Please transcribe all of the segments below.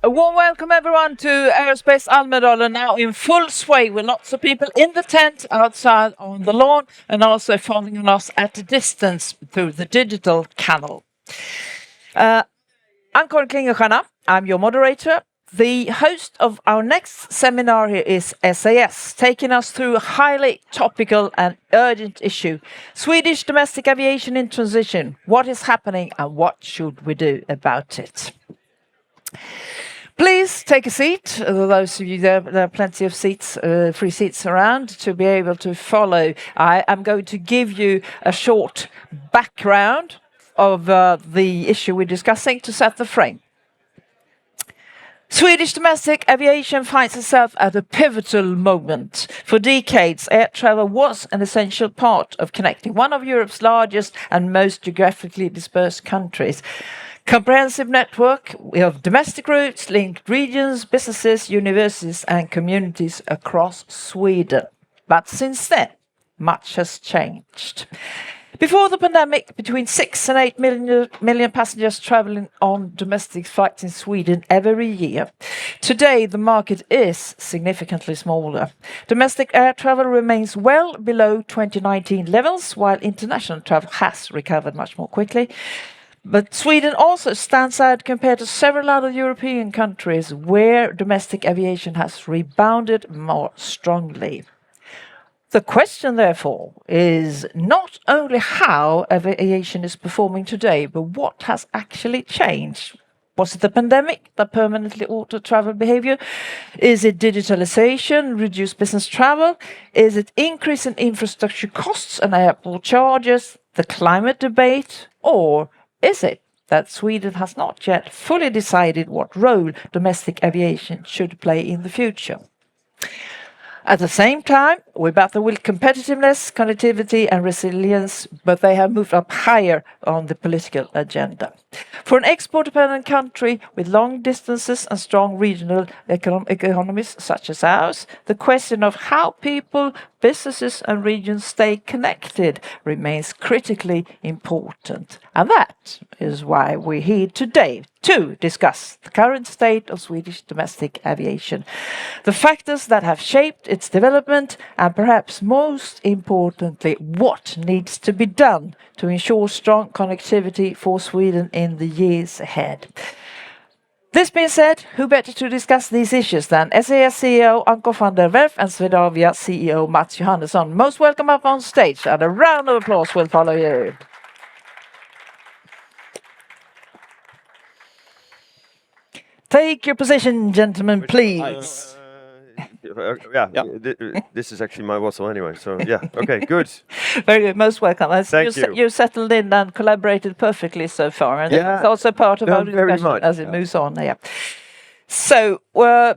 A warm welcome everyone to Aerospace Almedalen, now in full sway with lots of people in the tent, outside on the lawn, and also following us at a distance through the digital channel. Anko, I'm your moderator. The host of our next seminar here is SAS, taking us through a highly topical and urgent issue: Swedish domestic aviation in transition. What is happening and what should we do about it? Please take a seat. Those of you there are plenty of seats, free seats around to be able to follow. I am going to give you a short background of the issue we're discussing to set the frame. Swedish domestic aviation finds itself at a pivotal moment. For decades, air travel was an essential part of connecting one of Europe's largest and most geographically dispersed countries. Comprehensive network of domestic routes linked regions, businesses, universities and communities across Sweden. But since then, much has changed. Before the pandemic, between 6 and 8 million passengers traveling on domestic flights in Sweden every year. Today, the market is significantly smaller. Domestic air travel remains well below 2019 levels, while international travel has recovered much more quickly. But Sweden also stands out compared to several other European countries where domestic aviation has rebounded more strongly. The question, therefore, is not only how aviation is performing today, but what has actually changed. Was it the pandemic that permanently altered travel behavior? Is it digitalization, reduced business travel? Is it increase in infrastructure costs and airport charges, the climate debate? Or is it that Sweden has not yet fully decided what role domestic aviation should play in the future? At the same time, we battle with competitiveness, connectivity and resilience, but they have moved up higher on the political agenda. For an export-dependent country with long distances and strong regional economies such as ours, the question of how people, businesses and regions stay connected remains critically important. And that is why we're here today to discuss the current state of Swedish domestic aviation, the factors that have shaped its development, and perhaps most importantly, what needs to be done to ensure strong connectivity for Sweden in the years ahead. This being said, who better to discuss these issues than SAS CEO Anko van der Werff and Swedavia CEO Mats Johannesson. Most welcome up on stage, and a round of applause will follow you. Take your position, gentlemen, please. This is actually my whistle anyway, so yeah, okay, good. Very good, most welcome. Thank you. You settled in and collaborated perfectly so far, and it's also part of our discussion as it moves on. Yeah. So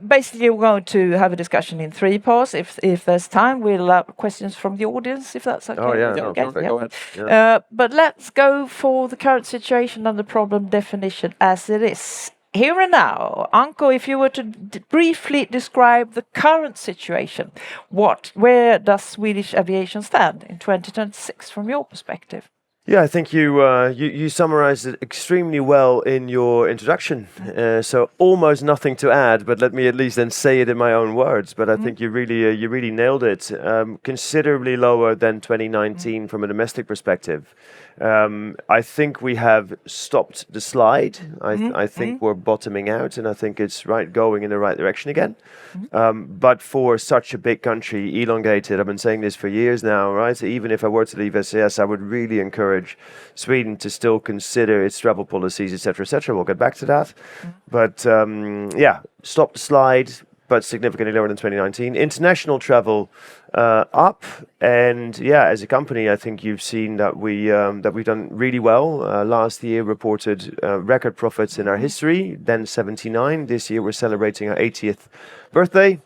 basically we're going to have a discussion in three parts. If there's time, we'll have questions from the audience, if that's okay. Oh yeah, okay. Perfect. Go ahead. Yeah. But let's go for the current situation and the problem definition as it is. Here and now, Anko, if you were to briefly describe the current situation, where does Swedish aviation stand in 2026 from your perspective? Yeah, I think you summarized it extremely well in your introduction. So almost nothing to add, but let me at least then say it in my own words. But I think you really nailed it. Considerably lower than 2019 from a domestic perspective. I think we have stopped the slide. I think we're bottoming out, and I think it's going in the right direction again. But for such a big country, elongated, I've been saying this for years now, right? So even if I were to leave SAS, I would really encourage Sweden to still consider its travel policies, etc., etc. We'll get back to that. But stop the slide, but significantly lower than 2019. International travel up, and as a company, I think you've seen that we've done really well. Last year reported record profits in our history, then 79. This year we're celebrating our 80th birthday.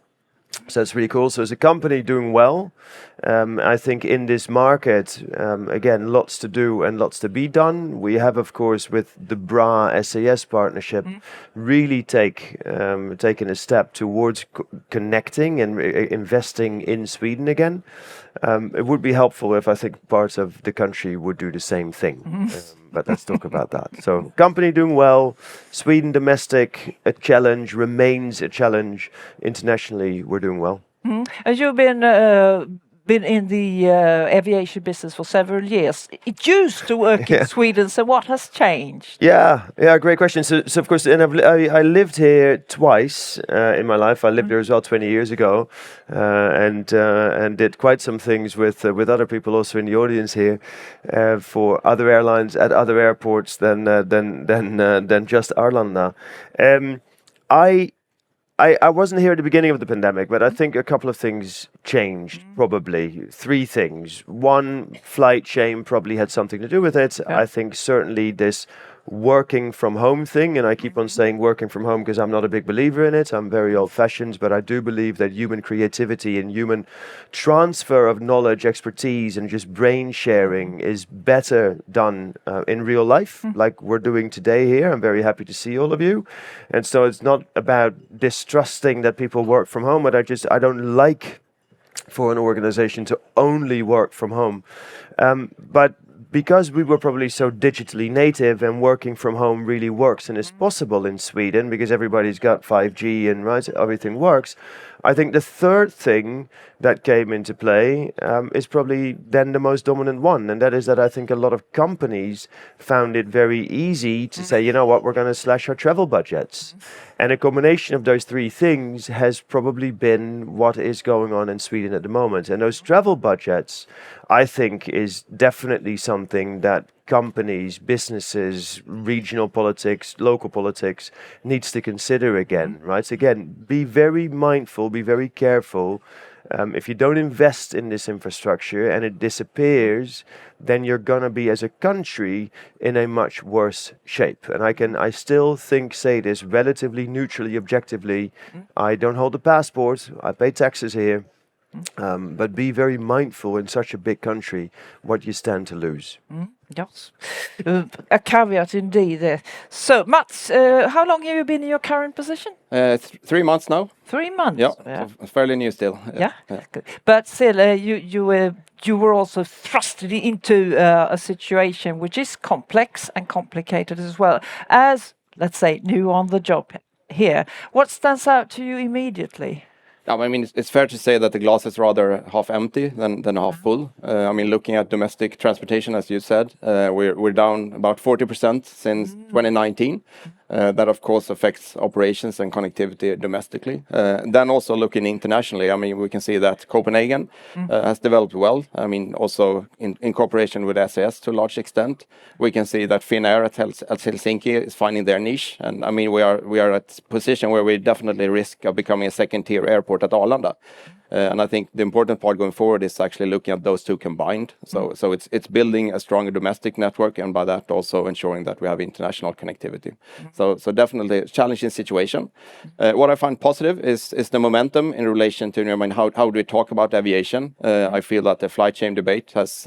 So it's really cool. So as a company doing well, I think in this market, again, lots to do and lots to be done. We have, of course, with the BRA SAS partnership, really taken a step towards connecting and investing in Sweden again. It would be helpful if I think parts of the country would do the same thing. but let's talk about that. So, company doing well. Sweden domestic, a challenge, remains a challenge. Internationally, we're doing well. And you've been in the aviation business for several years. It used to work in Sweden, so what has changed? Yeah, great question. So of course, and I lived here twice in my life. I lived here as well 20 years ago, and did quite some things with other people also in the audience here for other airlines at other airports than just Arlanda. I wasn't here at the beginning of the pandemic, but I think a couple of things changed, probably. 3 things. One, flight shame probably had something to do with it. Yeah. I think certainly this working from home thing, and I keep on saying working from home because I'm not a big believer in it. I'm very old-fashioned, but I do believe that human creativity and human transfer of knowledge, expertise, and just brain sharing is better done in real life, like we're doing today here. I'm very happy to see all of you. And so it's not about distrusting that people work from home, but I don't like for an organization to only work from home. But because we were probably so digitally native and working from home really works and is possible in Sweden because everybody's got 5G and right, everything works. I think the third thing that came into play is probably then the most dominant one, and that is that I think a lot of companies found it very easy to say, you know what, we're going to slash our travel budgets. And a combination of those 3 things has probably been what is going on in Sweden at the moment. And those travel budgets, I think, is definitely something that companies, businesses, regional politics, local politics needs to consider again, right? So again, be very mindful, be very careful. If you don't invest in this infrastructure and it disappears, then you're gonna be, as a country, in a much worse shape. And I still say this relatively neutrally, objectively. I don't hold a passport. I pay taxes here. But be very mindful in such a big country what you stand to lose. Yes, a caveat indeed there. So, Mats, how long have you been in your current position? 3 months now. 3 months. Yeah. So fairly new still. Yeah. Good. But still, you were also thrusted into a situation which is complex and complicated as well. As, let's say, new on the job here, what stands out to you immediately? I mean, it's fair to say that the glass is rather half empty than half full. I mean, looking at domestic transportation, as you said, we're down about 40% since 2019. That, of course, affects operations and connectivity domestically. Then also looking internationally, I mean, we can see that Copenhagen has developed well. I mean, also in cooperation with SAS to a large extent. We can see that Finnair at Helsinki is finding their niche. And I mean, we are at a position where we definitely risk of becoming a second-tier airport at Arlanda. And I think the important part going forward is actually looking at those two combined. So it's building a stronger domestic network, and by that also ensuring that we have international connectivity. So definitely a challenging situation. What I find positive is the momentum in relation to, I mean, how do we talk about aviation? I feel that the flight shame debate has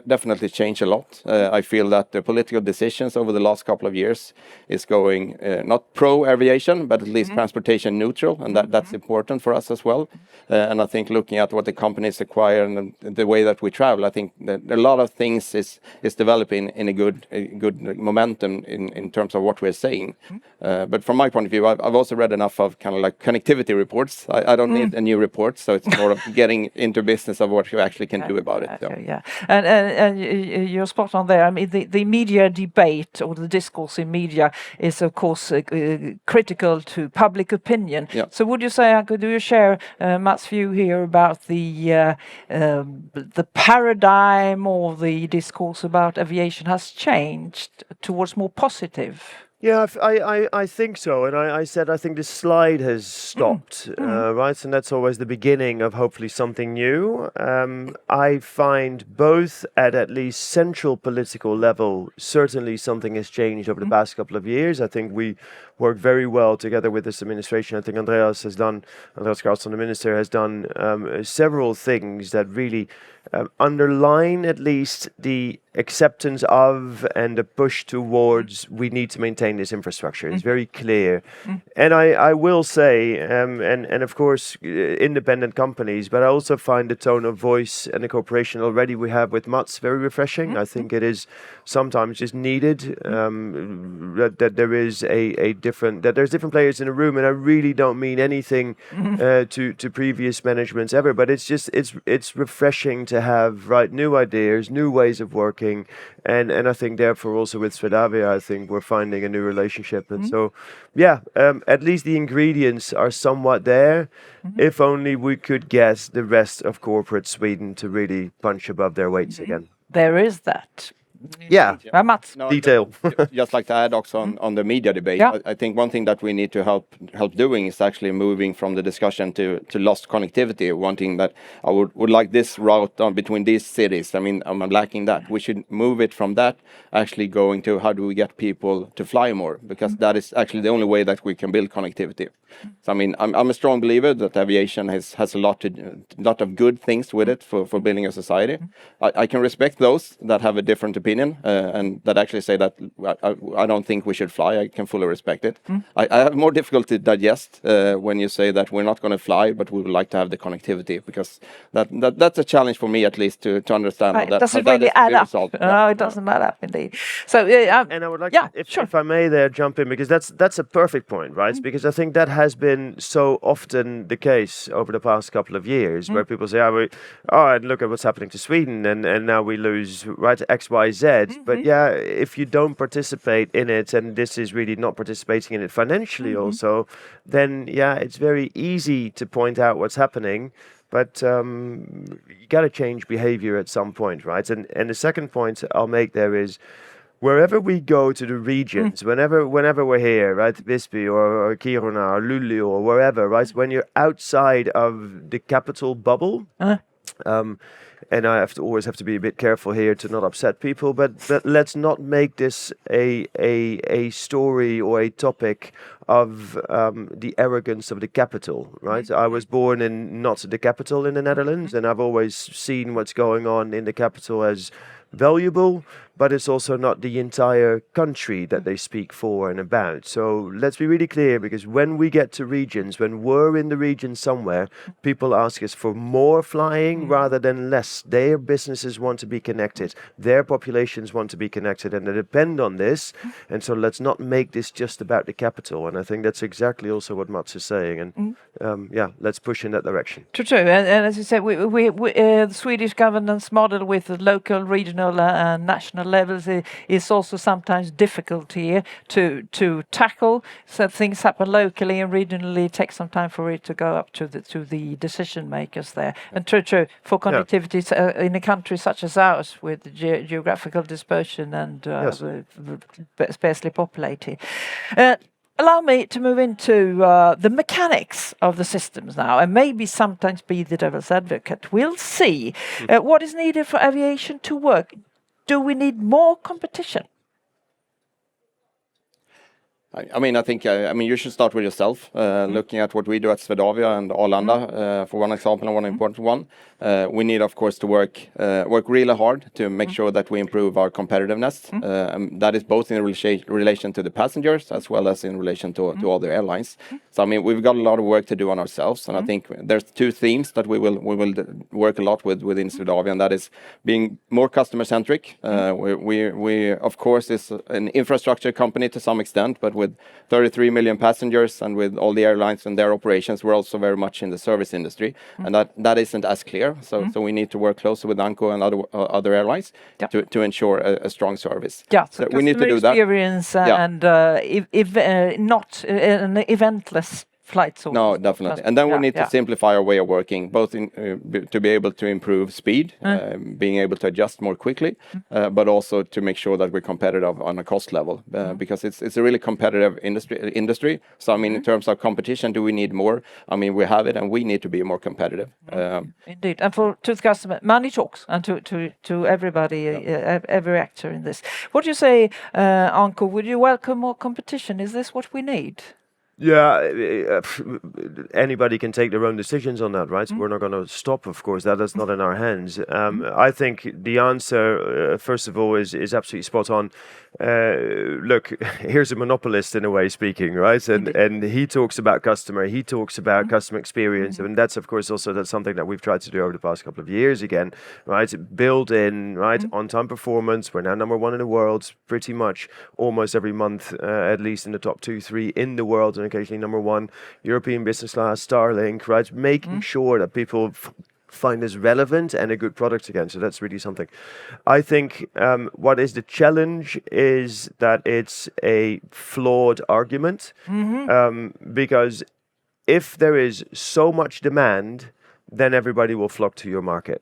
definitely changed a lot. I feel that the political decisions over the last couple of years is going not pro-aviation, but at least transportation neutral, and that's important for us as well. And I think looking at what the companies acquire and the way that we travel, I think that a lot of things is developing in a good momentum in terms of what we're saying. But from my point of view, I've also read enough of kind of like connectivity reports. I don't need a new report, so it's more of getting into business of what you actually can do about it. Okay, yeah. And you're spot on there. I mean, the media debate or the discourse in media is, of course, critical to public opinion. Yeah. So would you say, Anko, do you share Mats' view here about the paradigm or the discourse about aviation has changed towards more positive? Yeah, I think so. And I said I think the slide has stopped, right? And that's always the beginning of hopefully something new. I find both at least central political level, certainly something has changed over the past couple of years. I think we work very well together with this administration. I think Andreas Carlsson, the minister, has done several things that really underline at least the acceptance of and the push towards we need to maintain explain this infrastructure. It's very clear. And I will say, and of course, independent companies, but I also find the tone of voice and the cooperation already we have with Mats very refreshing. I think it is sometimes just needed that there is there's different players in the room, and I really don't mean anything to previous managements ever, but it's refreshing to have new ideas, new ways of working, and I think therefore also with Swedavia, I think we're finding a new relationship, and so at least the ingredients are somewhat there. If only we could get the rest of corporate Sweden to really punch above their weights again. There is that. Yeah. Mats. No, Detail. Just like to add also on the media debate, Yeah. I think one thing that we need to help doing is actually moving from the discussion to lost connectivity. One thing that I would like this route on between these cities. I mean, I'm lacking that. We should move it from that actually going to how do we get people to fly more, because that is actually the only way that we can build connectivity. So I mean, I'm a strong believer that aviation has a lot of good things with it for building a society. I can respect those that have a different opinion and that actually say that I don't think we should fly. I can fully respect it. I have more difficulty to digest when you say that we're not going to fly, but we would like to have the connectivity, because that's a challenge for me at least to understand how that doesn't how that really is to be add up. resolved. No, it doesn't add up indeed. So And I would like, sure. if I may, there jump in, because that's a perfect point, right? Because I think that has been so often the case over the past couple of years, where people say, and look at what's happening to Sweden, and now we lose X, Y, Z. But if you don't participate in it, and this is really not participating in it financially, also, then it's very easy to point out what's happening. But you got to change behavior at some point, right? And the second point I'll make there is, wherever we go to the regions, whenever we're here, right, Visby or Kiruna or Luleå or wherever, right, when you're outside of the capital bubble, and I always have to be a bit careful here to not upset people, but let's not make this a story or a topic of the arrogance of the capital, right? I was born in not the capital in the Netherlands, and I've always seen what's going on in the capital as valuable, but it's also not the entire country that they speak for and about. So let's be really clear, because when we get to regions, when we're in the region somewhere, people ask us for more flying rather than less. Their businesses want to be connected, their populations want to be connected, and they depend on this. And so let's not make this just about the capital. And I think that's exactly also what Mats is saying. And let's push in that direction. True. And as you said, we the Swedish governance model with the local, regional and national levels is also sometimes difficult here to tackle. So things happen locally and regionally. It takes some time for it to go up to the decision makers there. And true for connectivity in a country such as ours, with the geographical dispersion and sparsely populated. Allow me to move into the mechanics of the systems now, and maybe sometimes be the devil's advocate. We'll see. What is needed for aviation to work? Do we need more competition? I mean, I think you should start with yourself. Looking at what we do at Swedavia and Arlanda, for one example and one important one, we need, of course, to work really hard to make sure that we improve our competitiveness. And that is both in relation to the passengers as well as in relation to other airlines. So I mean, we've got a lot of work to do on ourselves, and I think there's two themes that we will work a lot within Swedavia, and that is being more customer centric. We of course is an infrastructure company to some extent, but with 33 million passengers and with all the airlines and their operations, we're also very much in the service industry, and that isn't as clear. So we need to work closer with Anko and other airlines to ensure a strong service. Yeah, so we need to do that. Experience and not an eventless flights. No, definitely. And then we need to simplify our way of working, both to be able to improve speed, being able to adjust more quickly, but also to make sure that we're competitive on a cost level, because it's a really competitive industry. So I mean, in terms of competition, do we need more? I mean, we have it, and we need to be more competitive. Indeed, and to the customer, money talks, and to everybody, every actor in this. What do you say, Anko? Would you welcome more competition? Is this what we need? Anybody can take their own decisions on that, right? So we're not going to stop, of course. That's not in our hands. I think the answer, first of all, is absolutely spot on. Look, here's a monopolist in a way speaking, right? And he talks about customer, he talks about customer experience, and that's of course also that's something that we've tried to do over the past couple of years again, right? Build in, right, on-time performance. We're now number one in the world, pretty much almost every month, at least in the top 2-3 in the world, and occasionally number one, European business class, Starlink, right? Making sure that people find this relevant and a good product again. So that's really something. I think what is the challenge is that it's a flawed argument, because if there is so much demand, then everybody will flock to your market.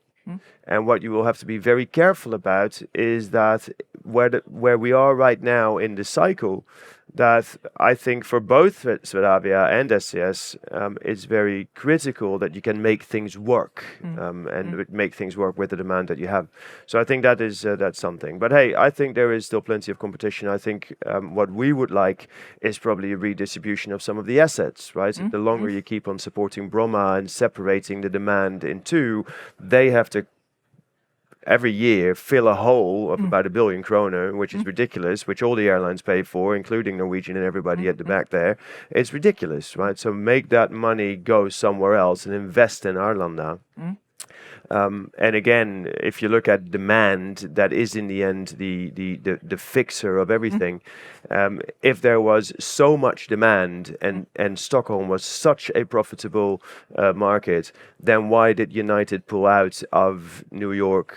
And what you will have to be very careful about is that where we are right now in the cycle, that I think for both Swedavia and SAS, it's very critical that you can make things work and make things work with the demand that you have. So I think that is that's something. But hey, I think there is still plenty of competition. I think what we would like is probably a redistribution of some of the assets, right? The longer you keep on supporting Bromma and separating the demand in two, they have to every year fill a hole of about 1 billion kroner, which is ridiculous, which all the airlines pay for, including Norwegian and everybody at the back there. It's ridiculous, right? So make that money go somewhere else and invest in Arlanda. And again, if you look at demand, that is in the end the fixer of everything. If there was so much demand and Stockholm was such a profitable market, then why did United pull out of New York,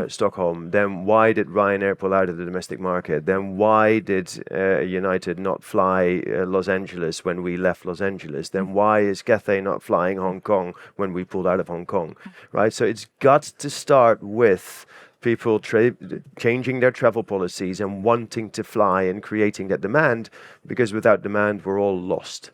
Stockholm? Then why did Ryanair pull out of the domestic market? Then why did United not fly Los Angeles when we left Los Angeles? Then why is Cathay not flying Hong Kong when we pulled out of Hong Kong? Right? So it's got to start with people changing their travel policies and wanting to fly and creating that demand, because without demand, we're all lost.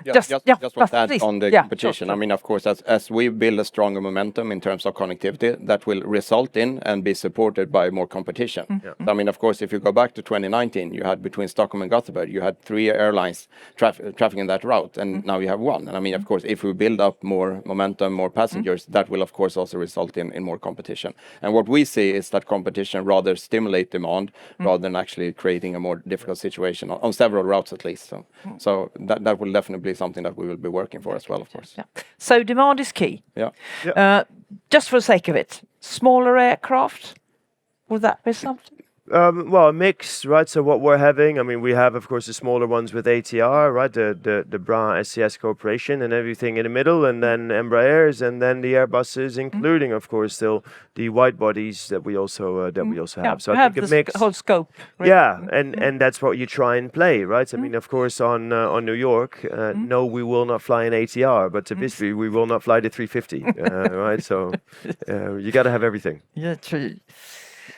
Just want to add on the competition. Sure. I mean, of course, as we build a stronger momentum in terms of connectivity, that will result in and be supported by more competition. So, I mean, of course, if you go back to 2019, you had between Stockholm and Gothenburg, you had 3 airlines trafficking that route, and now you have 1. And I mean, of course, if we build up more momentum, more passengers, that will, of course, also result in more competition. And what we see is that competition rather stimulate demand rather than actually creating a more difficult situation on several routes at least. So that will definitely be something that we will be working for as well, of course. So demand is key. Just for the sake of it, smaller aircraft, would that be something? Well, a mix, right? So what we're having, I mean, we have, of course, the smaller ones with ATR, right? The BRA SCS cooperation and everything in the middle, and then Embraers, and then the Airbuses, including, of course, still the wide bodies that we also have. So I think a mix. Whole scope. Right? Yeah, and that's what you try and play, right? I mean, of course, on New York, no, we will not fly an ATR, but to Visby, we will not fly the 350, right? So you got to have everything. Yeah, true.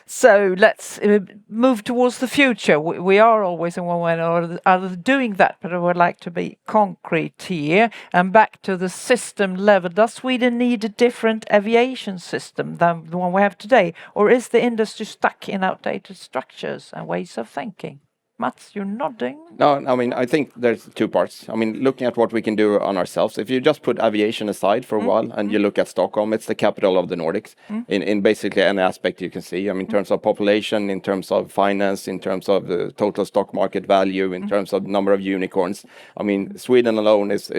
So let's move towards the future. We are always in one way or other doing that, but I would like to be concrete here. And back to the system level, does Sweden need a different aviation system than the one we have today? Or is the industry stuck in outdated structures and ways of thinking? Mats, you're nodding. No, I mean, I think there's 2 parts. I mean, looking at what we can do on ourselves, if you just put aviation aside for a while and you look at Stockholm, it's the capital of the Nordics in basically any aspect you can see. I mean, in terms of population, in terms of finance, in terms of the total stock market value, in terms of number of unicorns. I mean, Sweden alone is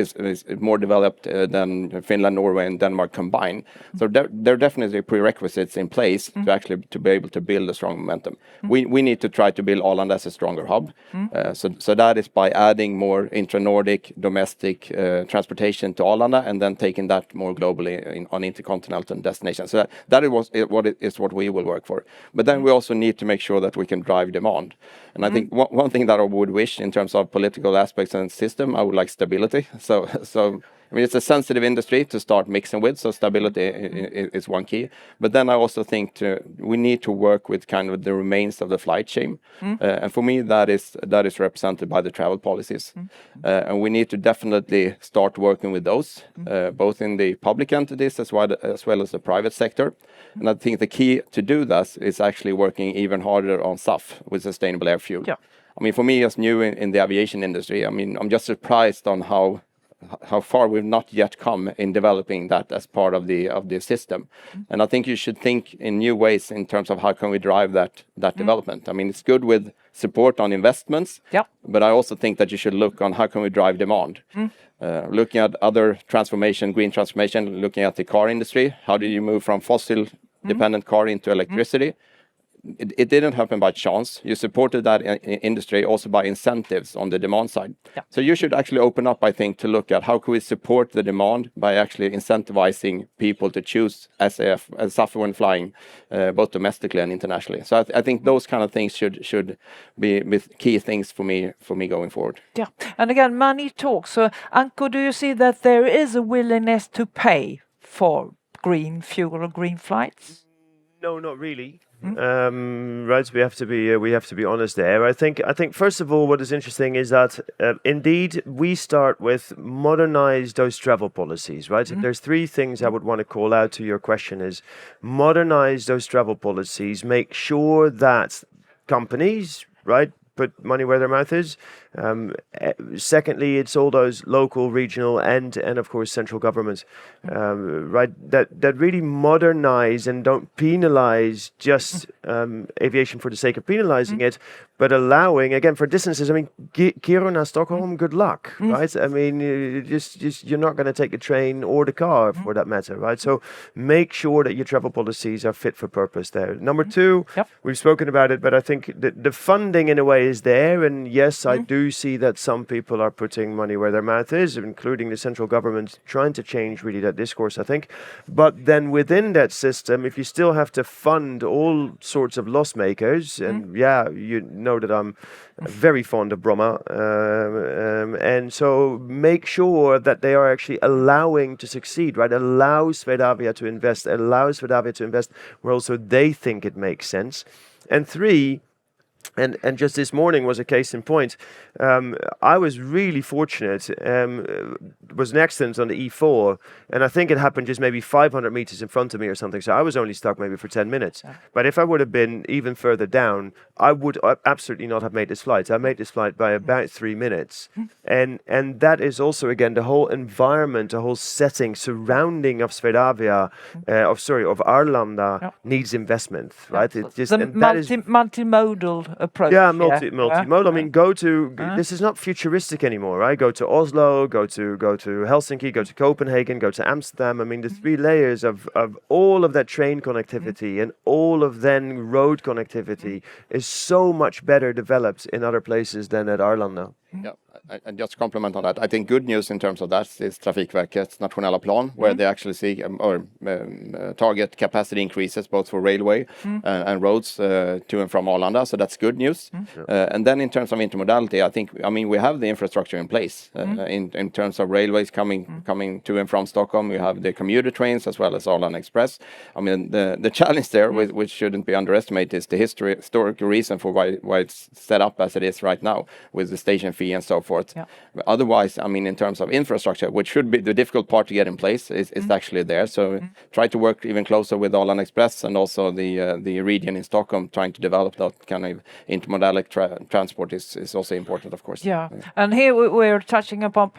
more developed than Finland, Norway, and Denmark combined. So there are definitely prerequisites in place to actually to be able to build a strong momentum. We need to try to build Arlanda as a stronger hub. So that is by adding more intra-Nordic domestic transportation to Arlanda and then taking that more globally on intercontinental destinations. So that is what we will work for. But then we also need to make sure that we can drive demand. And I think one thing that I would wish in terms of political aspects and system, I would like stability. So I mean, it's a sensitive industry to start mixing with, so stability is one key. But then I also think we need to work with kind of the remains of the flight chain. And for me, that is represented by the travel policies. And we need to definitely start working with those, both in the public entities as well as the private sector. And I think the key to do that is actually working even harder on SAF with sustainable air fuel. I mean, for me, as new in the aviation industry, I mean, I'm just surprised on how far we've not yet come in developing that as part of the system. And I think you should think in new ways in terms of how can we drive that development. I mean, it's good with support on investments, but I also think that you should look on how can we drive demand. Looking at other transformation, green transformation, looking at the car industry, how do you move from fossil dependent car into electricity? It didn't happen by chance. You supported that industry also by incentives on the demand side. So you should actually open up, I think, to look at how can we support the demand by actually incentivizing people to choose SAF when flying, both domestically and internationally. So I think those kind of things should be key things for me going forward. Yeah, and again, money talks. So, Anko, do you see that there is a willingness to pay for green fuel or green flights? No, not really. Right, we have to be honest there. I think first of all, what is interesting is that indeed we start with modernize those travel policies. Right, if there's three things I would want to call out to your question is modernize those travel policies, make sure that companies, right, put money where their mouth is. Secondly, it's all those local, regional, and of course central governments, right? That really modernize and don't penalize just aviation for the sake of penalizing it, but allowing again for distances. I mean, Kiruna, Stockholm, good luck, right? I mean, you're not going to take the train or the car for that matter, right? So make sure that your travel policies are fit for purpose there. Number two, we've spoken about it, but I think the funding in a way is there, and yes, I do see that some people are putting money where their mouth is, including the central government trying to change really that discourse, I think. But then within that system, if you still have to fund all sorts of loss makers, and you know that I'm very fond of Bromma, and so make sure that they are actually allowing to succeed, right? Allow Swedavia to invest where also they think it makes sense. And three, and just this morning was a case in point. I was really fortunate. Was an accident on the E4, and I think it happened just maybe 500 meters in front of me or something. So I was only stuck maybe for 10 minutes. But if I would have been even further down, I would absolutely not have made this flight. I made this flight by about 3 minutes, and that is also again the whole environment, the whole setting surrounding of Swedavia, of Arlanda needs investment, right? It's just multimodal approach. Multimodal. I mean, go to this is not futuristic anymore, right? Go to Oslo, go to Helsinki, go to Copenhagen, go to Amsterdam. I mean, the three layers of all of that train connectivity and all of then road connectivity is so much better developed in other places than at Arlanda. Yeah, and just to compliment on that, I think good news in terms of that is Trafikverket's nationella plan, where they actually see target capacity increases both for railway and roads to and from Arlanda. So that's good news. And then in terms of intermodality, I mean we have the infrastructure in place in terms of railways coming to and from Stockholm. We have the commuter trains as well as Arlanda Express. I mean the challenge there, which shouldn't be underestimated, is the historical reason for why it's set up as it is right now with the station fee and so forth. But otherwise, I mean, in terms of infrastructure, which should be the difficult part to get in place, is actually there. So try to work even closer with Arlanda Express and also the region in Stockholm, trying to develop that kind of intermodal transport is also important, of course. And here we're touching upon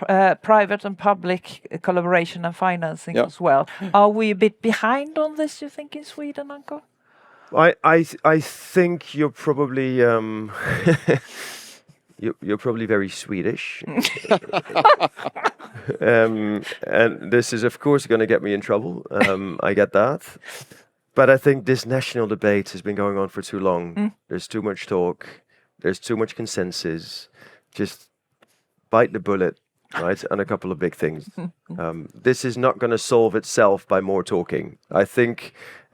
private and public collaboration and financing as well. Are we a bit behind on this, you think, in Sweden, Anko? I think you're probably you're probably very Swedish. And this is of course going to get me in trouble. I get that. But I think this national debate has been going on for too long. There's too much talk. There's too much consensus. Just bite the bullet, right? And a couple of big things. This is not going to solve itself by more talking. I think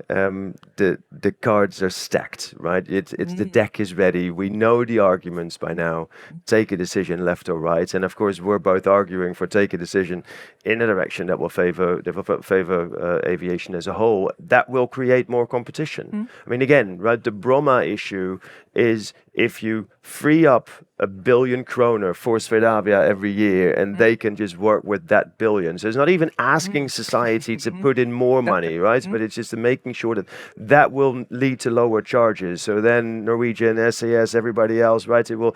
the cards are stacked, right? It's the deck is ready. We know the arguments by now. Take a decision, left or right, and of course we're both arguing for take a decision in a direction that will favor aviation as a whole. That will create more competition. I mean, again, right? The Bromma issue is if you free up 1 billion kroner for Swedavia every year, and they can just work with that billion. So it's not even asking society to put in more money, right? But it's just making making sure that that will lead to lower charges. So then Norwegian, SAS, everybody else, right? It will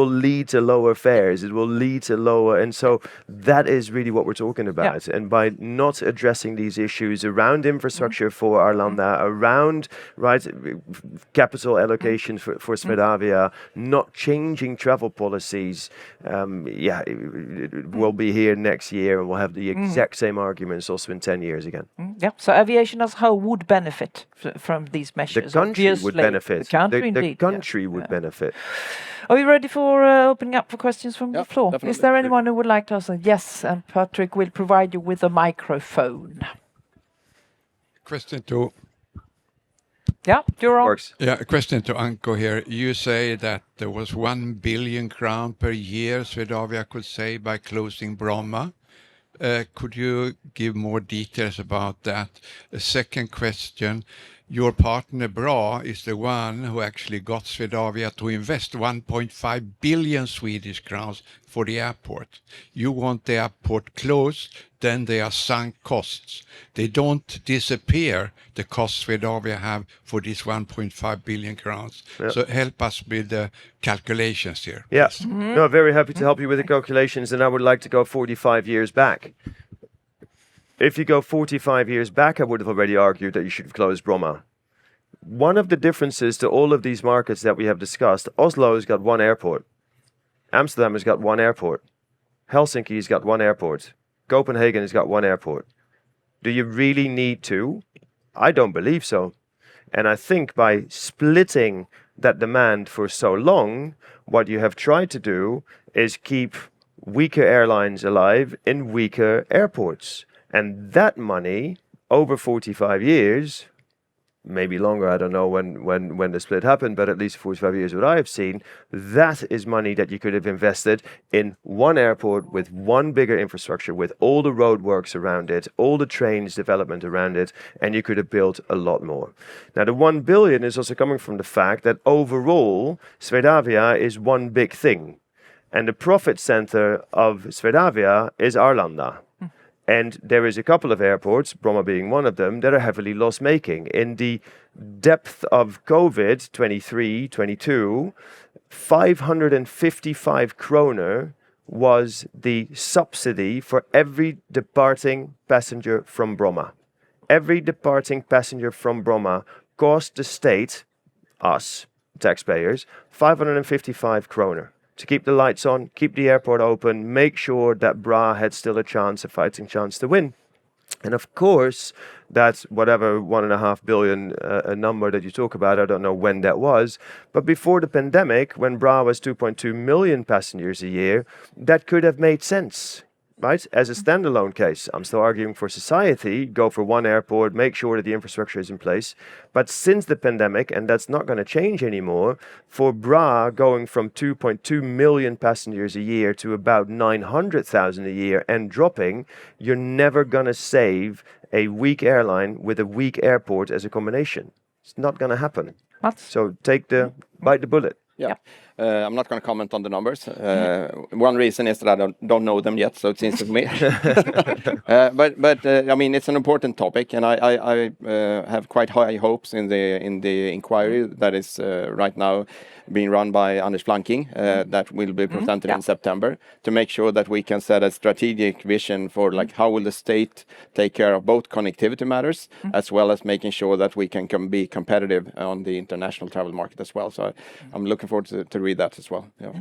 lead to lower fares. It will lead to lower, and so that is really what we're talking about. And by not addressing these issues around infrastructure for Arlanda, around capital allocation for Swedavia, not changing travel policies, it will be here next year, and we'll have the exact same arguments also in 10 years again. Yeah, so aviation as a whole would benefit from these measures. The country obviously. would benefit. The country, the indeed. country would benefit. Are you ready for opening up for questions from the floor? Definitely. Is there anyone who would like to ask? Yes, and Patrick will provide you with a microphone. Question to Yeah, you're on. Works. a question to Anko here. You say that there was 1 billion crown per year Swedavia could save by closing Bromma. Could you give more details about that? A second question, your partner BRA is the one who actually got Swedavia to invest 1.5 billion Swedish crowns for the airport. You want the airport closed, then they are sunk costs. They don't disappear, the costs Swedavia have for this 1.5 billion crowns. So help us with the calculations here. Yes. No, very happy to help you with the calculations, and I would like to go 45 years back. If you go 45 years back, I would have already argued that you should have closed Bromma. One of the differences to all of these markets that we have discussed, Oslo has got one airport. Amsterdam has got one airport. Helsinki has got one airport. Copenhagen has got one airport. Do you really need two? I don't believe so. And I think by splitting that demand for so long, what you have tried to do is keep weaker airlines alive in weaker airports. And that money, over 45 years, maybe longer, I don't know when the split happened, but at least 45 years what I have seen, that is money that you could have invested in one airport with one bigger infrastructure, with all the roadworks around it, all the trains development around it, and you could have built a lot more. Now, the 1 billion is also coming from the fact that overall, Swedavia is one big thing. And the profit center of Swedavia is Arlanda. And there is a couple of airports, Bromma being one of them, that are heavily loss-making. In the depth of COVID, 23, 22, 555 kroner was the subsidy for every departing passenger from Bromma. Every departing passenger from Bromma cost the state, us, taxpayers, 555 kroner. To keep the lights on, keep the airport open, make sure that BRA had still a fighting chance to win. And of course, that's whatever 1.5 billion a number that you talk about, I don't know when that was, but before the pandemic, when BRA was 2.2 million passengers a year, that could have made sense. Right? As a standalone case, I'm still arguing for society, go for one airport, make sure that the infrastructure is in place. But since the pandemic, and that's not going to change anymore, for BRA going from 2.2 million passengers a year to about 900,000 a year and dropping, you're never going to save a weak airline with a weak airport as a combination. It's not going to happen. So bite the bullet. Yeah. I'm not going to comment on the numbers. One reason is that I don't know them yet, so it seems to me. But I mean, it's an important topic, and I have quite high hopes in the inquiry that is right now being run by Anders Flanking, that will be presented in September, to make sure that we can set a strategic vision for like how will the state take care of both connectivity matters as well as making sure that we can be competitive on the international travel market as well. So I'm looking forward to read that as well. Yeah.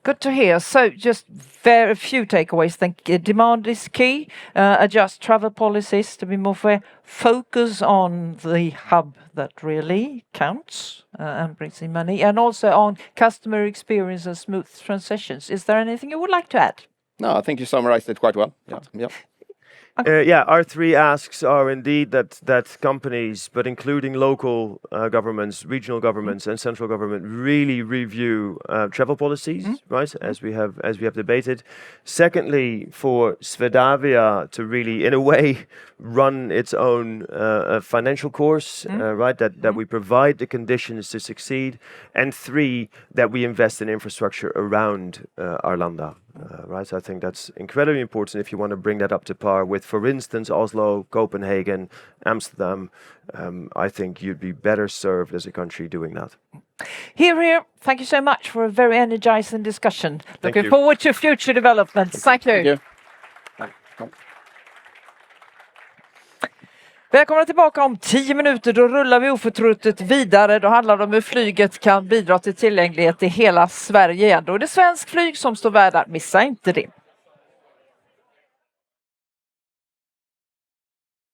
Good to hear. So just very few takeaways. Demand is key. Adjust travel policies to be more fair. Focus on the hub that really counts and brings in money. And also on customer experience and smooth transitions. Is there anything you would like to add? No, I think you summarized it quite well. Yeah. Our three asks are indeed that companies, but including local governments, regional governments, and central government, really review travel policies, right? As we have debated. Secondly, for Swedavia to really, in a way, run its own financial course, right? That we provide the conditions to succeed. And three, that we invest in infrastructure around Arlanda. Right, so I think that's incredibly important if you want to bring that up to par with, for instance, Oslo, Copenhagen, Amsterdam. I think you'd be better served as a country doing that. Here. Thank you so much for a very energizing discussion. Looking you. forward to future developments. Thank you. Thank you. Välkomna tillbaka om 10 minuter. Då rullar vi oförtrutet vidare. Då handlar det om hur flyget kan bidra till tillgänglighet i hela Sverige igen. Då är det svensk flyg som står värd. Missa inte det.